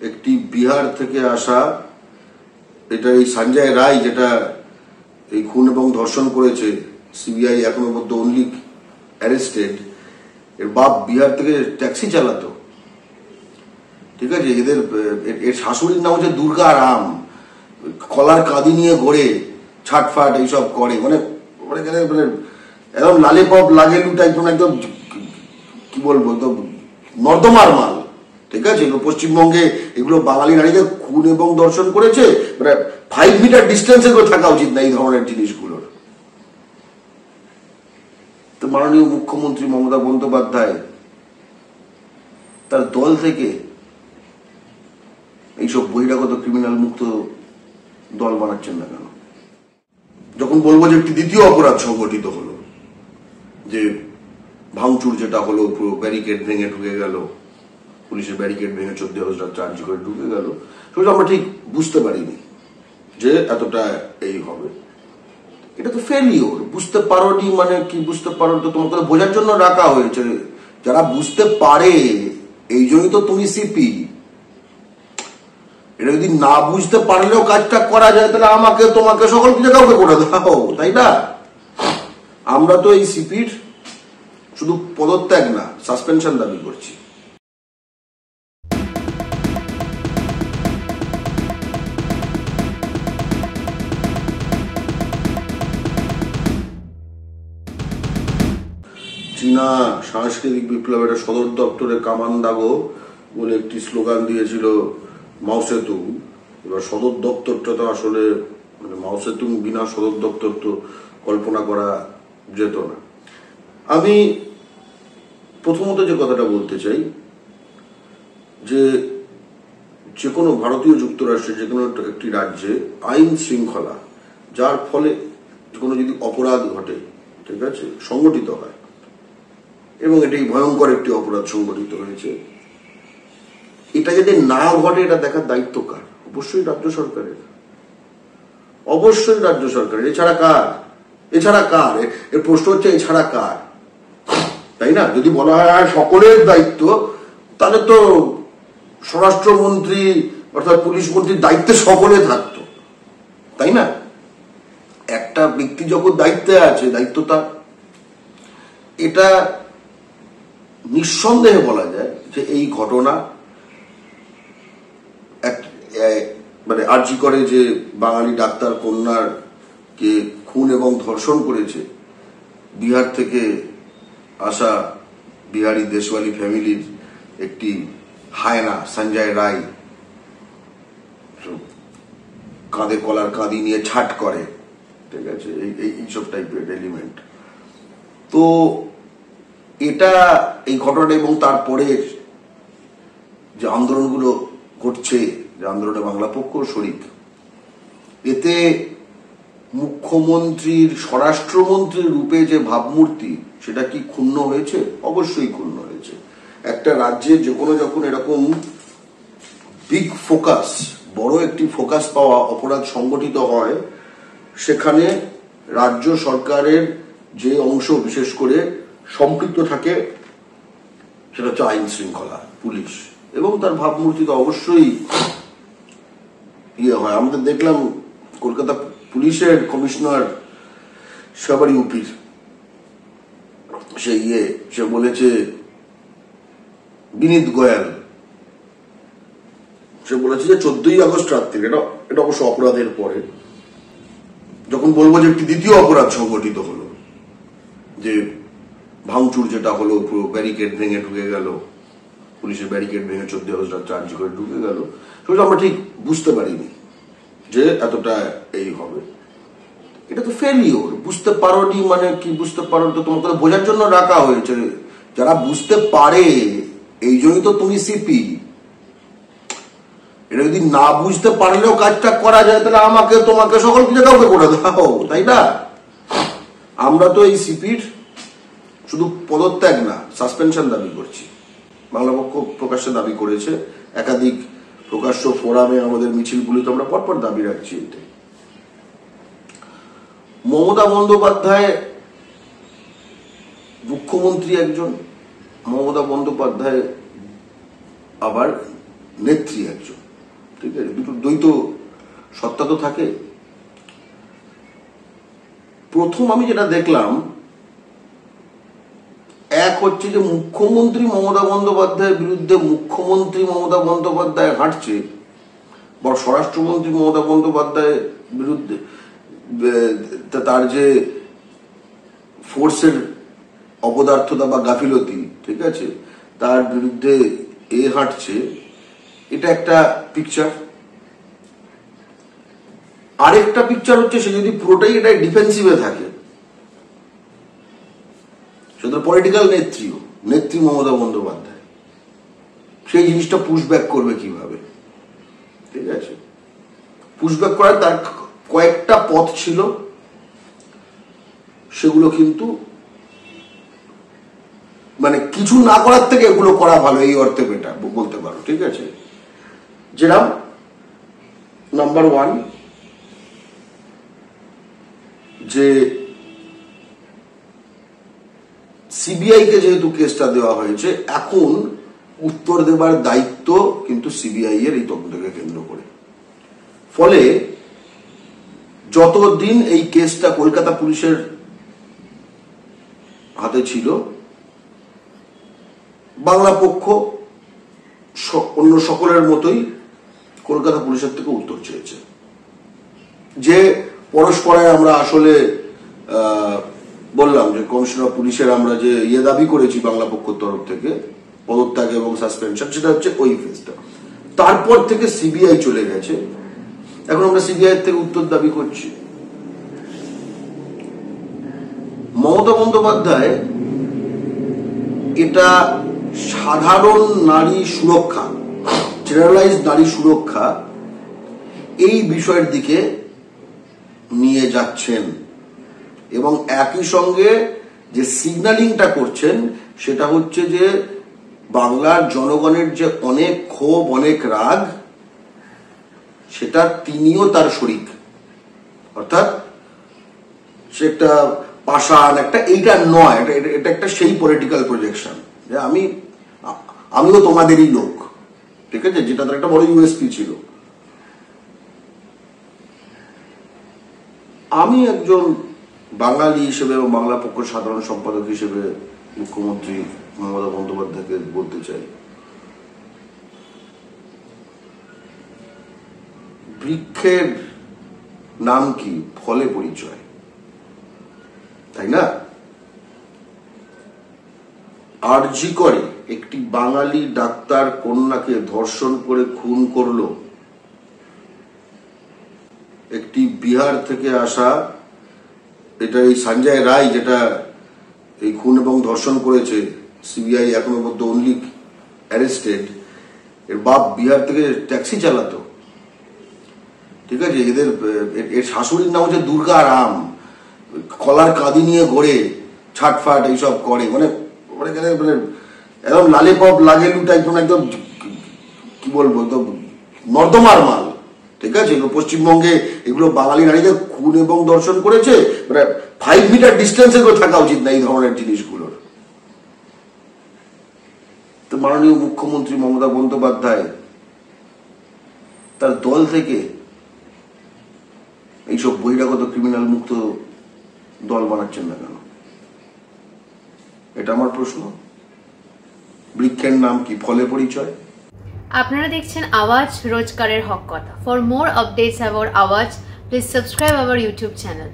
একটি বিহার থেকে আসা, এটা এই সঞ্জয় রায় যেটা এই খুন এবং ধর্ষণ করেছে, সিবিআই এখনো পর্যন্ত অনলি অ্যারেস্টেড। এর বাপ বিহার থেকে ট্যাক্সি চালাতো, ঠিক আছে। এর শাশুড়ির নাম হচ্ছে দুর্গা রাম, কলার কাঁদি নিয়ে ঘোরে, ছাটফাট এইসব করে, মানে একদম লালিপপ লাগেলু টাইপ, একদম কি বলবো, একদম নর্দমার মাল, ঠিক আছে। পশ্চিমবঙ্গে এগুলো বাঙালি নারীকে খুন এবং ধর্ষণ করেছে, মানে 5 মিটার ডিস্টেন্সে থাকা উচিত না এই ধরনের জিনিসগুলোর। তো মাননীয় মুখ্যমন্ত্রী মমতা বন্দ্যোপাধ্যায় তার দল থেকে এইসব বহিরাগত ক্রিমিনাল মুক্ত দল বানাচ্ছেন না কেন? যখন বলবো যে একটি দ্বিতীয় অপরাধ সংগঠিত হলো, যে ভাঙচুর যেটা হলো, পুরো ব্যারিকেড ভেঙে ঢুকে গেল, পুলিশের ব্যারিকেড ভেঙে 14,000 চার্জ করে ঢুকে গেল, সেটা আমরা ঠিক বুঝতে পারিনি যে এতটা এই হবে। এটা তো ফেলিওর। বুঝতে পারোনি মানে কি? বুঝতে পারো তো, তোমাকে বোঝার জন্য রাখা হয়েছে। যারা বুঝতে পারে এই জন্যই তো তুমি সিপি। এটা যদি না বুঝতে পারলেও কাজটা করা যায়, তাহলে আমাকে, তোমাকে, সকল কিছু কাউকে করে দাও, তাই না? আমরা তো এই সিপির শুধু পদত্যাগ না, সাসপেনশন দাবি করছি। চীনা সাংস্কৃতিক বিপ্লবের সদর দপ্তরে কামান দাগো বলে একটি স্লোগান দিয়েছিল মাও সেতুং। এবার সদর দপ্তরটা তো আসলে, মানে মাও সেতুং বিনা সদর দপ্তর তো কল্পনা করা যেত না। আমি প্রথমত যে কথাটা বলতে চাই, যে কোনো ভারতীয় যুক্তরাষ্ট্রের যে কোনো একটি রাজ্যে আইন শৃঙ্খলা, যার ফলে কোনো যদি অপরাধ ঘটে, ঠিক আছে, সংগঠিত হয়, এবং এটাই ভয়ঙ্কর একটি অপরাধ সংগঠিত হয়েছে, এটা যদি না ঘটে এটা দেখার দায়িত্ব কার? অবশ্যই রাজ্য সরকারের, অবশ্যই রাজ্য সরকারের। এছাড়া কার? এর প্রশ্ন হচ্ছে এছাড়া কার, তাই না? যদি বলা হয় সকলের দায়িত্ব, তাহলে তো স্বরাষ্ট্রমন্ত্রী অর্থাৎ পুলিশ মন্ত্রীর দায়িত্বে সকলে থাকতো, তাই না? একটা ব্যক্তি যখন দায়িত্বে আছে, দায়িত্ব তার। এটা নিঃসন্দেহে বলা যায় যে এই ঘটনা মানে আরজি করে যে বাঙালি ডাক্তার কন্যার কে খুন এবং ধর্ষণ করেছে বিহার থেকে আসা বিহারি দেশওয়ালি ফ্যামিলির একটি হায়না সঞ্জয় রায়, কাঁধে কলার কাঁদি নিয়ে ছাট করে, ঠিক আছে, এইসব টাইপের এলিমেন্ট। তো এটা এই ঘটনা এবং তারপরে যে আন্দোলনগুলো ঘটছে, যে আন্দোলনে বাংলা পক্ষ শরিক, এতে মুখ্যমন্ত্রীর, স্বরাষ্ট্রমন্ত্রীর রূপে যে ভাবমূর্তি, সেটা কি ক্ষুণ্ণ হয়েছে? অবশ্যই ক্ষুণ্ণ হয়েছে। একটা রাজ্যে যে কোনো যখন এরকম বিগ ফোকাস, বড় একটি ফোকাস পাওয়া অপরাধ সংগঠিত হয়, সেখানে রাজ্য সরকারের যে অংশ বিশেষ করে সম্পৃক্ত থাকে, সেটা হচ্ছে আইন শৃঙ্খলা, পুলিশ, এবং তার ভাবমূর্তি তো অবশ্যই হয়। আমাদের দেখলাম কলকাতা পুলিশের কমিশনার সবার ইউপির, সে বলেছে, বিনীত গোয়াল, সে বলেছে যে 14ই আগস্ট রাত্রি, এটা অবশ্য অপরাধের পরে, যখন বলবো যে একটি দ্বিতীয় অপরাধ সংগঠিত হলো, যে ভাঙচুর যেটা হলো, পুরো ব্যারিকেড ভেঙে ঢুকে গেল, পুলিশের ব্যারিকেড ভেঙে 14,000 চার্জ করে ঢুকে গেল, সেটা আমরা ঠিক বুঝতে পারিনি যে এতটা এই হবে। এটা তো ফেলিওর। বুঝতে পারোনি মানে কি? বুঝতে পারো তো, তোমাকে বোঝার জন্য রাখা হয়েছে। যারা বুঝতে পারে এই জন্যই তো তুমি সিপি। এটা যদি না বুঝতে পারলেও কাজটা করা যায়, তাহলে আমাকে, তোমাকে, সকল কিছু কাউকে করে দাও, তাই না? আমরা তো এই সিপির শুধু পদত্যাগ না, সাসপেনশন দাবি করছি। বাংলা পক্ষ প্রকাশ্যে দাবি করেছে, একাধিক প্রকাশ্য ফোরামে আমাদের মিছিলগুলিতে আমরা পরপর দাবি রাখছি। এটাই মমতা বন্দ্যোপাধ্যায় মুখ্যমন্ত্রী একজন, মমতা বন্দ্যোপাধ্যায় আবার নেত্রী একজন, ঠিক আছে, দুটো দ্বৈত সত্তা তো থাকে। প্রথম আমি যেটা দেখলাম, এক হচ্ছে যে মুখ্যমন্ত্রী মমতা বন্দ্যোপাধ্যায়ের বিরুদ্ধে মুখ্যমন্ত্রী মমতা বন্দ্যোপাধ্যায় হাঁটছে, বা স্বরাষ্ট্রমন্ত্রী মমতা বন্দ্যোপাধ্যায়ের বিরুদ্ধে তার যে ফোর্সের অপদার্থতা বা গাফিলতি, ঠিক আছে, তার বিরুদ্ধে হাঁটছে, এটা একটা পিকচার। আরেকটা পিকচার হচ্ছে সে যদি পুরোটাই এটা ডিফেন্সিভে থাকে, সেটা পলিটিক্যাল নেত্রী মমতা বন্দ্যোপাধ্যায়, সেই জিনিসটা পুশব্যাক করবে কিভাবে, ঠিক আছে। পুশব্যাক করার তার কয়েকটা পথ ছিল, সেগুলো কিন্তু মানে কিছু না করার থেকে এগুলো করা ভালো, এই অর্থে বেটার বলতে পারো, ঠিক আছে। যেরকম নাম্বার 1, যে সিবিআই কে যেহেতু কেসটা দেওয়া হয়েছে, এখন উত্তর দেবার দায়িত্ব কিন্তু সিবিআই এর এই তদন্তকে কেন্দ্র করে। ফলে যতদিন এই কেসটা কলকাতা পুলিশের হাতে ছিল, বাংলা পক্ষ অন্য সকলের মতোই কলকাতা পুলিশের থেকে উত্তর চেয়েছে, যে পরস্পরের আমরা আসলে বললাম যে কমিশনার পুলিশের আমরা যে দাবি করেছি বাংলা পক্ষের তরফ থেকে পদত্যাগ এবং সাসপেনশন, সেটা হচ্ছে ওই ফেজটা। তারপর থেকে সিবিআই চলে গেছে, এখন আমরা সিবিআই থেকে উত্তর দাবি করছি। মমতা বন্দ্যোপাধ্যায় এটা সাধারণ নারী সুরক্ষা, জেনারেলাইজড নারী সুরক্ষা, এই বিষয়ের দিকে নিয়ে যাচ্ছেন, এবং একই সঙ্গে যে সিগন্যালিংটা করছেন সেটা হচ্ছে যে বাংলার জনগণের যে অনেক ক্ষোভ, অনেক রাগ, সেটা তিনিও তার শরিক, অর্থাৎ সে একটা পাষাণ একটা, এইটা নয়, এটা একটা সেই পলিটিক্যাল প্রজেকশন যে আমিও তোমাদেরই লোক, ঠিক আছে, যেটা তার একটা বড় ইউএসপি ছিল। আমি একজন বাঙালি হিসেবে এবং বাংলা পক্ষের সাধারণ সম্পাদক হিসেবে মুখ্যমন্ত্রী মমতা বন্দ্যোপাধ্যায়কে বলতে চাই, বৃক্ষের নাম কি? ফলে পরিচয়, তাই না? আরজি করে একটি বাঙালি ডাক্তার কন্যাকে ধর্ষণ করে খুন করলো একটি বিহার থেকে আসা, এটা এই সঞ্জয় রায় যেটা এই খুন এবং ধর্ষণ করেছে, সিবিআই এখনো পর্যন্ত অনলি অ্যারেস্টেড, এর বাপ বিহার থেকে ট্যাক্সি চালাতো, ঠিক আছে। এর শাশুড়ির নাম হচ্ছে দুর্গা রাম, কলার কাঁদি নিয়ে ঘোরে, ছাটফাট এইসব করে, মানে একদম লালিপপ লাগেলুটা একদম কি বলবো, একদম নর্দমার মাল, ঠিক আছে। পশ্চিমবঙ্গে এগুলো বাঙালি নারীদের খুন এবং ধর্ষণ করেছে, মানে 5 মিটার ডিস্টেন্সে থাকা উচিত না এই ধরনের জিনিসগুলোর। তো মাননীয় মুখ্যমন্ত্রী মমতা বন্দ্যোপাধ্যায় তার দল থেকে এইসব বহিরাগত ক্রিমিনাল মুক্ত দল বানাচ্ছেন না কেন? এটা আমার প্রশ্ন। বৃক্ষের নাম কি? ফলে পরিচয়। আপনারা দেখছেন আওয়াজ, রোজকারের হক কথা। ফর মোর আপডেটস অ্যাবাউট আওয়াজ, please subscribe our YouTube channel.